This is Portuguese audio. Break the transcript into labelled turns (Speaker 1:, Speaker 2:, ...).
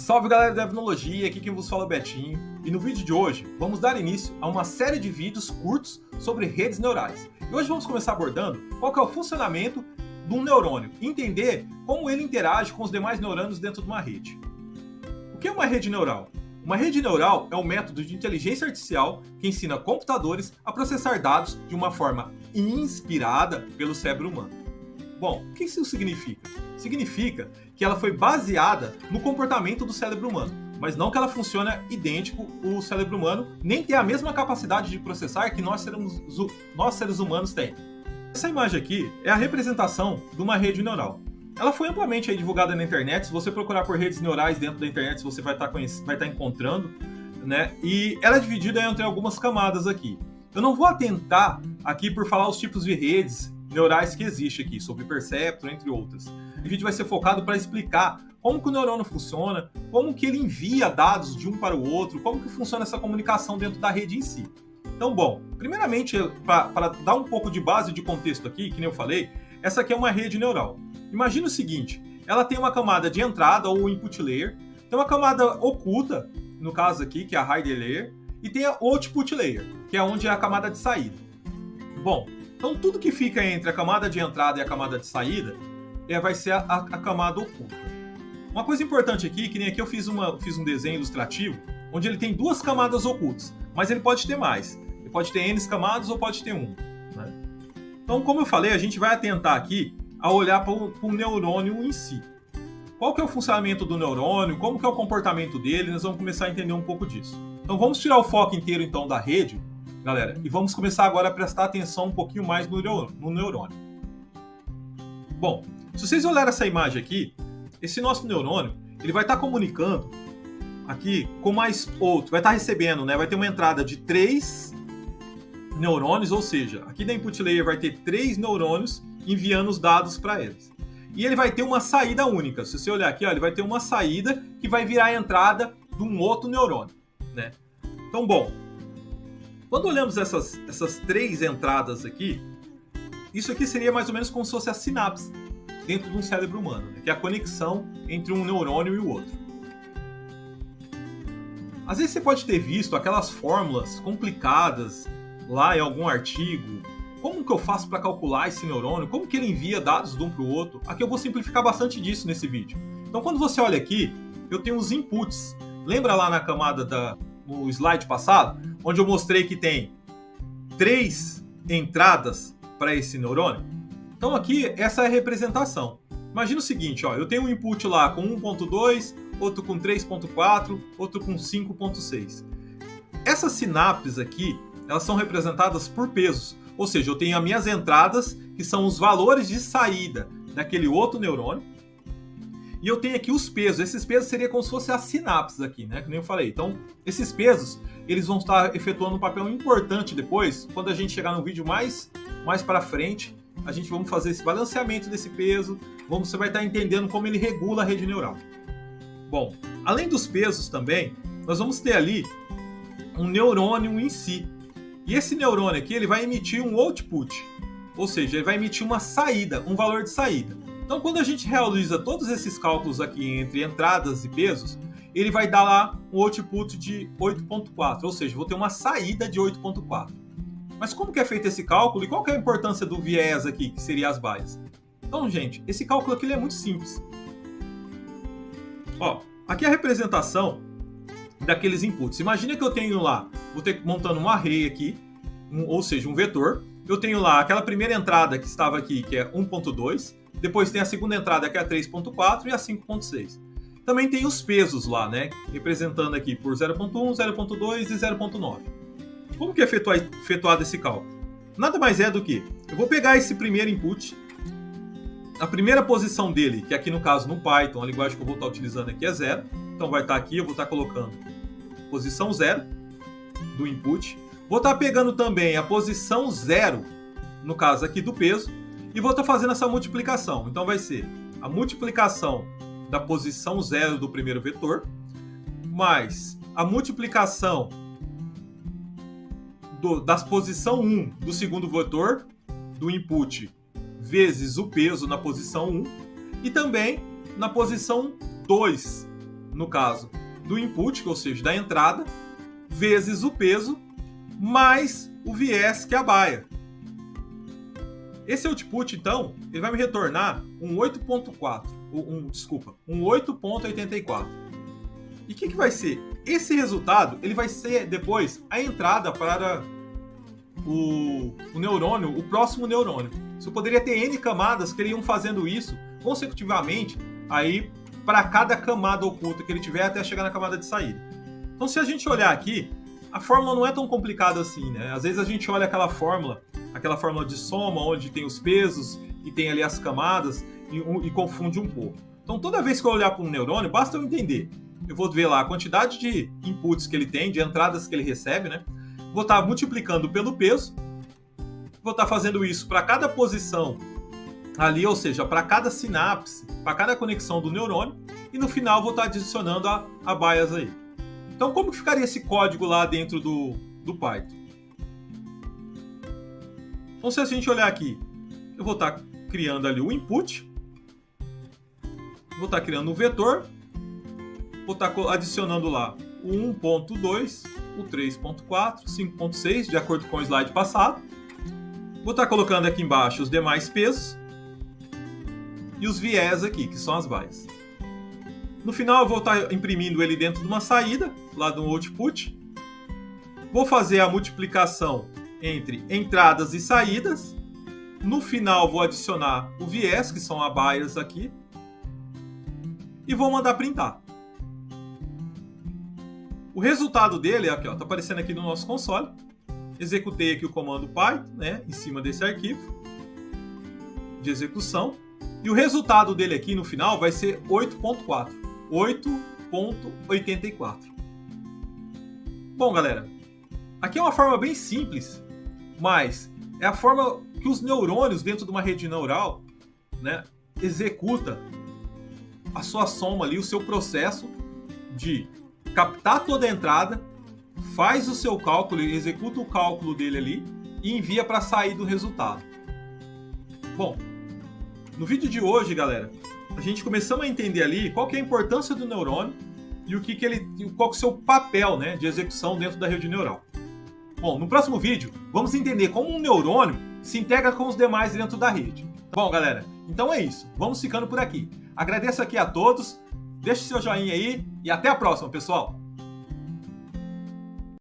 Speaker 1: Salve galera da Devinologia, aqui quem vos fala é o Betinho, e no vídeo de hoje vamos dar início a uma série de vídeos curtos sobre redes neurais. E hoje vamos começar abordando qual que é o funcionamento de um neurônio, entender como ele interage com os demais neurônios dentro de uma rede. O que é uma rede neural? Uma rede neural é um método de inteligência artificial que ensina computadores a processar dados de uma forma inspirada pelo cérebro humano. Bom, o que isso significa? Significa que ela foi baseada no comportamento do cérebro humano, mas não que ela funcione idêntico ao cérebro humano, nem tem a mesma capacidade de processar que nós seres humanos temos. Essa imagem aqui é a representação de uma rede neural. Ela foi amplamente divulgada na internet. Se você procurar por redes neurais dentro da internet, você vai estar encontrando, né? E ela é dividida entre algumas camadas aqui. Eu não vou atentar aqui por falar os tipos de redes neurais que existem aqui, sobre perceptron, entre outras. O vídeo vai ser focado para explicar como que o neurônio funciona, como que ele envia dados de um para o outro, como que funciona essa comunicação dentro da rede em si. Então, bom, primeiramente, para dar um pouco de base de contexto aqui, que nem eu falei, essa aqui é uma rede neural. Imagina o seguinte, ela tem uma camada de entrada, ou input layer, tem uma camada oculta, no caso aqui, que é a hidden layer, e tem a output layer, que é onde é a camada de saída. Bom, então tudo que fica entre a camada de entrada e a camada de saída vai ser a camada oculta. Uma coisa importante aqui, que nem aqui eu fiz um desenho ilustrativo, onde ele tem duas camadas ocultas, mas ele pode ter mais. Ele pode ter N camadas ou pode ter uma, né? Então, como eu falei, a gente vai atentar aqui a olhar para o neurônio em si. Qual que é o funcionamento do neurônio, como que é o comportamento dele, nós vamos começar a entender um pouco disso. Então vamos tirar o foco inteiro então da rede, galera, e vamos começar agora a prestar atenção um pouquinho mais no neurônio. Bom, se vocês olharem essa imagem aqui, esse nosso neurônio, ele vai estar comunicando aqui com mais outro, vai estar recebendo, né? Vai ter uma entrada de 3 neurônios, ou seja, aqui da input layer vai ter 3 neurônios enviando os dados para eles. E ele vai ter uma saída única. Se você olhar aqui, ó, ele vai ter uma saída que vai virar a entrada de um outro neurônio, né? Então, bom, quando olhamos essas 3 entradas aqui, isso aqui seria mais ou menos como se fosse a sinapse dentro de um cérebro humano, né? Que é a conexão entre um neurônio e o outro. Às vezes você pode ter visto aquelas fórmulas complicadas lá em algum artigo. Como que eu faço para calcular esse neurônio? Como que ele envia dados de um para o outro? Aqui eu vou simplificar bastante disso nesse vídeo. Então quando você olha aqui, eu tenho os inputs. Lembra lá na camada no slide passado, onde eu mostrei que tem 3 entradas para esse neurônio? Então aqui, essa é a representação. Imagina o seguinte, ó, eu tenho um input lá com 1.2, outro com 3.4, outro com 5.6. Essas sinapses aqui, elas são representadas por pesos. Ou seja, eu tenho as minhas entradas, que são os valores de saída daquele outro neurônio. E eu tenho aqui os pesos. Esses pesos seriam como se fossem as sinapses aqui, né? Que nem eu falei. Então, esses pesos, eles vão estar efetuando um papel importante depois, quando a gente chegar no vídeo mais para frente, a gente vamos fazer esse balanceamento desse peso, você vai estar entendendo como ele regula a rede neural. Bom, além dos pesos também, nós vamos ter ali um neurônio em si. E esse neurônio aqui, ele vai emitir um output, ou seja, ele vai emitir uma saída, um valor de saída. Então, quando a gente realiza todos esses cálculos aqui entre entradas e pesos, ele vai dar lá um output de 8.4, ou seja, vou ter uma saída de 8.4. Mas como que é feito esse cálculo e qual que é a importância do viés aqui, que seria as baias? Então, gente, esse cálculo aqui ele é muito simples. Ó, aqui é a representação daqueles inputs. Imagina que eu tenho lá, vou ter montando um array aqui, ou seja, um vetor. Eu tenho lá aquela primeira entrada que estava aqui, que é 1.2. Depois tem a segunda entrada, que é a 3.4 e a 5.6. Também tem os pesos lá, né? Representando aqui por 0.1, 0.2 e 0.9. Como que é efetuado esse cálculo? Nada mais é do que, eu vou pegar esse primeiro input, a primeira posição dele, que aqui no caso no Python, a linguagem que eu vou estar utilizando aqui é 0. Então vai estar aqui, eu vou estar colocando posição 0 do input. Vou estar pegando também a posição 0, no caso aqui do peso, e vou estar fazendo essa multiplicação. Então vai ser a multiplicação da posição 0 do primeiro vetor, mais a multiplicação da posição 1 do segundo vetor, do input, vezes o peso na posição 1, e também na posição 2 no caso do input, ou seja, da entrada, vezes o peso, mais o viés, que é a baia. Esse output, então, ele vai me retornar um 8.4, um 8.84. E o que vai ser? Esse resultado, ele vai ser depois a entrada para o neurônio, o próximo neurônio. Você poderia ter N camadas que iriam fazendo isso consecutivamente aí para cada camada oculta que ele tiver até chegar na camada de saída. Então, se a gente olhar aqui, a fórmula não é tão complicada assim, né? Às vezes a gente olha aquela fórmula de soma, onde tem os pesos e tem ali as camadas e confunde um pouco. Então, toda vez que eu olhar para um neurônio, basta eu entender. Eu vou ver lá a quantidade de inputs que ele tem, de entradas que ele recebe, né? Vou estar multiplicando pelo peso, vou estar fazendo isso para cada posição ali, ou seja, para cada sinapse, para cada conexão do neurônio, e no final vou estar adicionando a bias aí. Então, como que ficaria esse código lá dentro do Python? Então, se a gente olhar aqui, eu vou estar criando ali o input, vou estar criando um vetor, vou estar adicionando lá o 1.2, o 3.4, 5.6, de acordo com o slide passado. Vou estar colocando aqui embaixo os demais pesos e os viés aqui, que são as bias. No final eu vou estar imprimindo ele dentro de uma saída, lá do output. Vou fazer a multiplicação entre entradas e saídas. No final vou adicionar o viés, que são as bias aqui. E vou mandar printar. O resultado dele, aqui, está aparecendo aqui no nosso console. Executei aqui o comando Python, né, em cima desse arquivo de execução. E o resultado dele aqui no final vai ser 8.4. 8.84. Bom, galera, aqui é uma forma bem simples, mas é a forma que os neurônios dentro de uma rede neural, né, executa a sua soma ali, o seu processo de captar toda a entrada, faz o seu cálculo, executa o cálculo dele ali e envia para sair do resultado. Bom, no vídeo de hoje, galera, a gente começamos a entender ali qual que é a importância do neurônio e qual que é o seu papel, né, de execução dentro da rede neural. Bom, no próximo vídeo, vamos entender como um neurônio se integra com os demais dentro da rede. Bom, galera, então é isso. Vamos ficando por aqui. Agradeço aqui a todos, deixe seu joinha aí e até a próxima, pessoal!